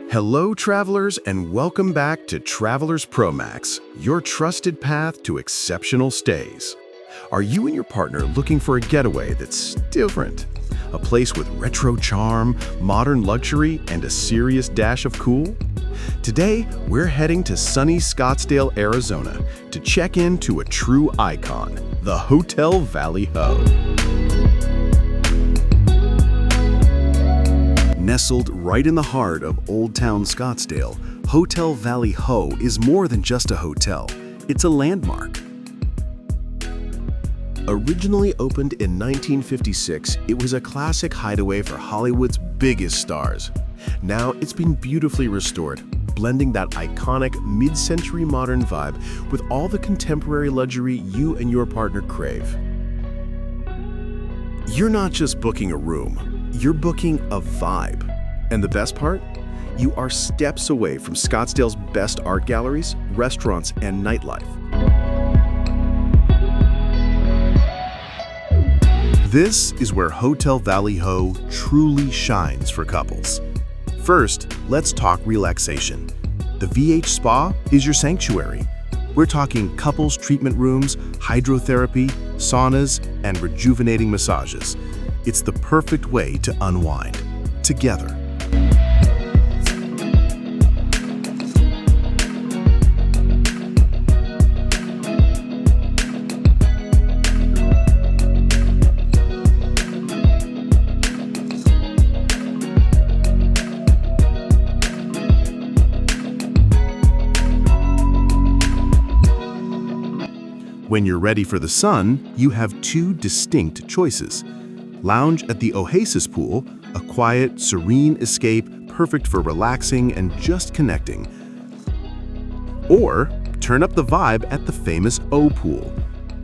Hello, travelers, and welcome back to Travelers Pro Max, your trusted path to exceptional stays. Are you and your partner looking for a getaway that's different? A place with retro charm, modern luxury, and a serious dash of cool? Today, we're heading to sunny Scottsdale, Arizona to check into a true icon, the Hotel Valley Ho. Nestled right in the heart of Old Town Scottsdale, Hotel Valley Ho is more than just a hotel. It's a landmark. Originally opened in 1956, it was a classic hideaway for Hollywood's biggest stars. Now it's been beautifully restored, blending that iconic mid-century modern vibe with all the contemporary luxury you and your partner crave. You're not just booking a room. You're booking a vibe. And the best part? You are steps away from Scottsdale's best art galleries, restaurants, and nightlife. This is where Hotel Valley Ho truly shines for couples. First, let's talk relaxation. The VH Spa is your sanctuary. We're talking couples treatment rooms, hydrotherapy, saunas, and rejuvenating massages. It's the perfect way to unwind, together. When you're ready for the sun, you have two distinct choices. Lounge at the Oasis Pool, a quiet, serene escape perfect for relaxing and just connecting. Or turn up the vibe at the famous O Pool.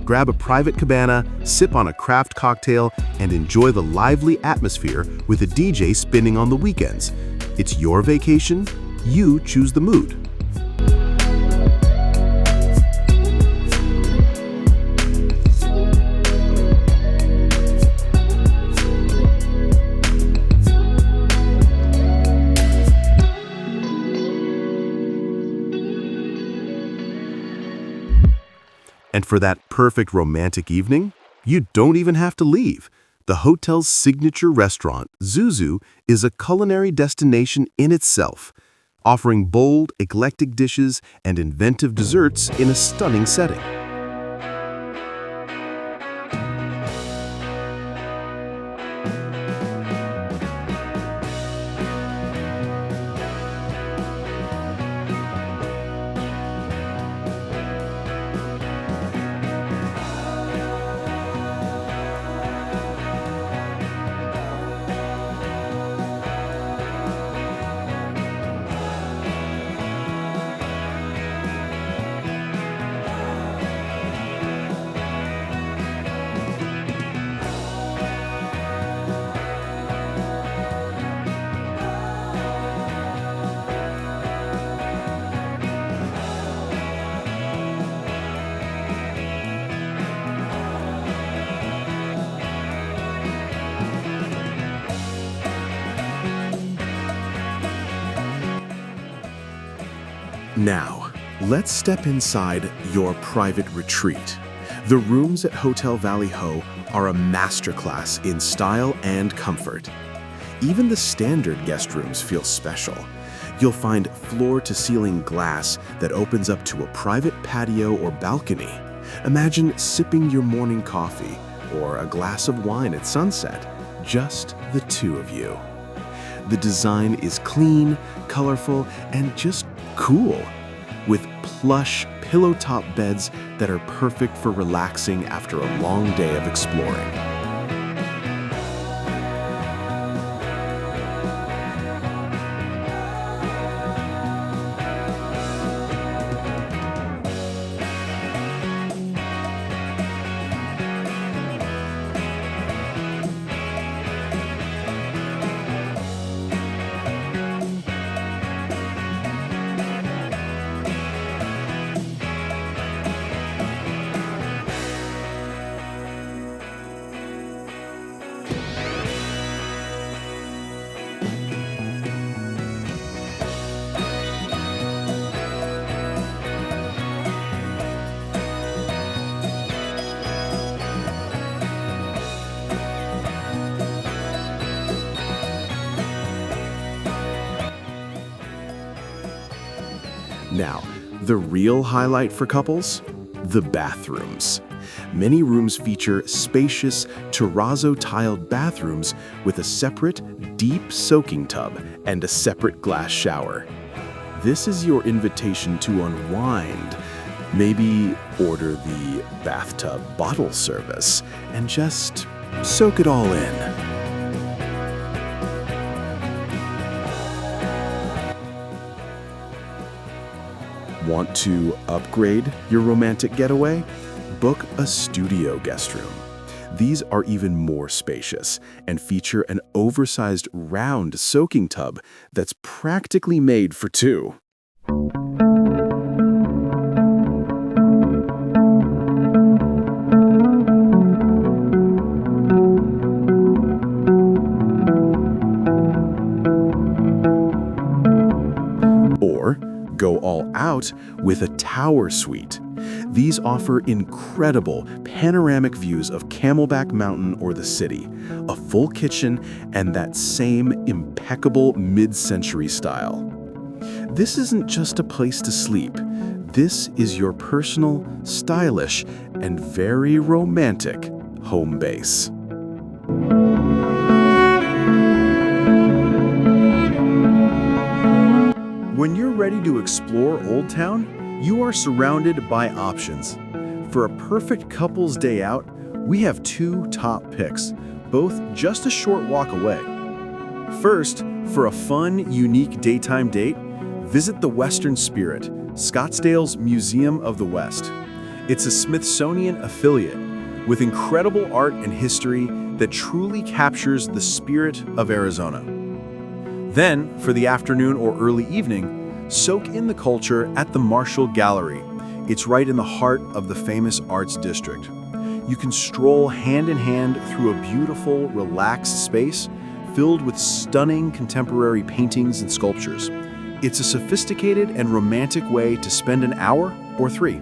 Grab a private cabana, sip on a craft cocktail, and enjoy the lively atmosphere with a DJ spinning on the weekends. It's your vacation, you choose the mood. And for that perfect romantic evening, you don't even have to leave. The hotel's signature restaurant, Zuzu, is a culinary destination in itself, offering bold, eclectic dishes and inventive desserts in a stunning setting. Now, let's step inside your private retreat. The rooms at Hotel Valley Ho are a masterclass in style and comfort. Even the standard guest rooms feel special. You'll find floor-to-ceiling glass that opens up to a private patio or balcony. Imagine sipping your morning coffee or a glass of wine at sunset, just the two of you. The design is clean, colorful, and just cool, with plush pillow-top beds that are perfect for relaxing after a long day of exploring. Now, the real highlight for couples? The bathrooms. Many rooms feature spacious, terrazzo-tiled bathrooms with a separate, deep soaking tub and a separate glass shower. This is your invitation to unwind. Maybe order the bathtub bottle service and just soak it all in. Want to upgrade your romantic getaway? Book a studio guest room. These are even more spacious and feature an oversized round soaking tub that's practically made for two. Or go all out with a tower suite. These offer incredible panoramic views of Camelback Mountain or the city, a full kitchen, and that same impeccable mid-century style. This isn't just a place to sleep. This is your personal, stylish, and very romantic home base. When you're ready to explore Old Town, you are surrounded by options. For a perfect couple's day out, we have two top picks, both just a short walk away. First, for a fun, unique daytime date, visit the Western Spirit, Scottsdale's Museum of the West. It's a Smithsonian affiliate with incredible art and history that truly captures the spirit of Arizona. Then, for the afternoon or early evening, soak in the culture at the Marshall Gallery. It's right in the heart of the famous Arts District. You can stroll hand in hand through a beautiful, relaxed space filled with stunning contemporary paintings and sculptures. It's a sophisticated and romantic way to spend an hour or three.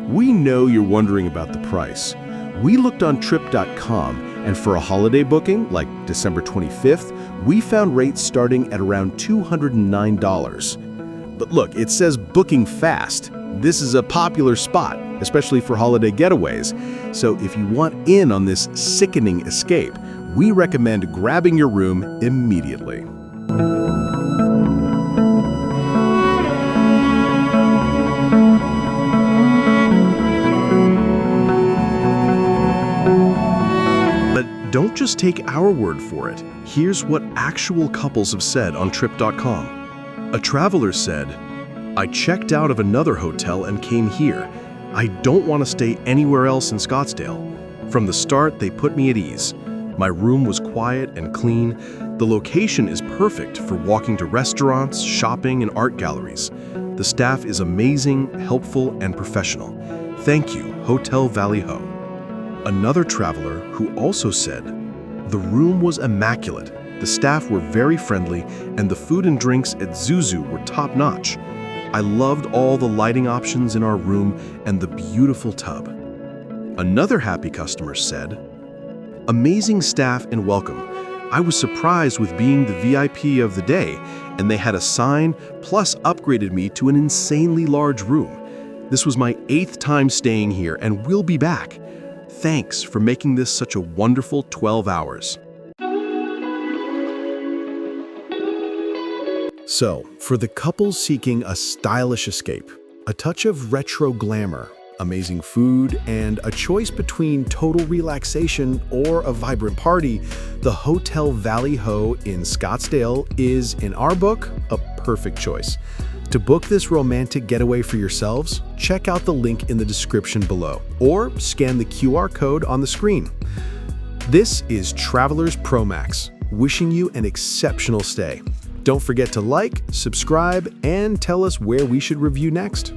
We know you're wondering about the price. We looked on Trip.com, and for a holiday booking, like December 25th, we found rates starting at around $209. But look, it says booking fast. This is a popular spot, especially for holiday getaways. So if you want in on this sickening escape, we recommend grabbing your room immediately. Don't just take our word for it. Here's what actual couples have said on Trip.com. A traveler said, "I checked out of another hotel and came here. I don't want to stay anywhere else in Scottsdale. From the start, they put me at ease. My room was quiet and clean. The location is perfect for walking to restaurants, shopping, and art galleries. The staff is amazing, helpful, and professional. Thank you, Hotel Valley Ho." Another traveler who also said, "The room was immaculate. The staff were very friendly, and the food and drinks at Zuzu were top-notch. I loved all the lighting options in our room and the beautiful tub." Another happy customer said, "Amazing staff and welcome. I was surprised with being the VIP of the day, and they had a sign plus upgraded me to an insanely large room. This was my 8th time staying here, and we'll be back. Thanks for making this such a wonderful 12 hours. So, for the couples seeking a stylish escape, a touch of retro glamour, amazing food, and a choice between total relaxation or a vibrant party, the Hotel Valley Ho in Scottsdale is, in our book, a perfect choice. To book this romantic getaway for yourselves, check out the link in the description below, or scan the QR code on the screen. This is Travelers Pro Max, wishing you an exceptional stay. Don't forget to like, subscribe, and tell us where we should review next.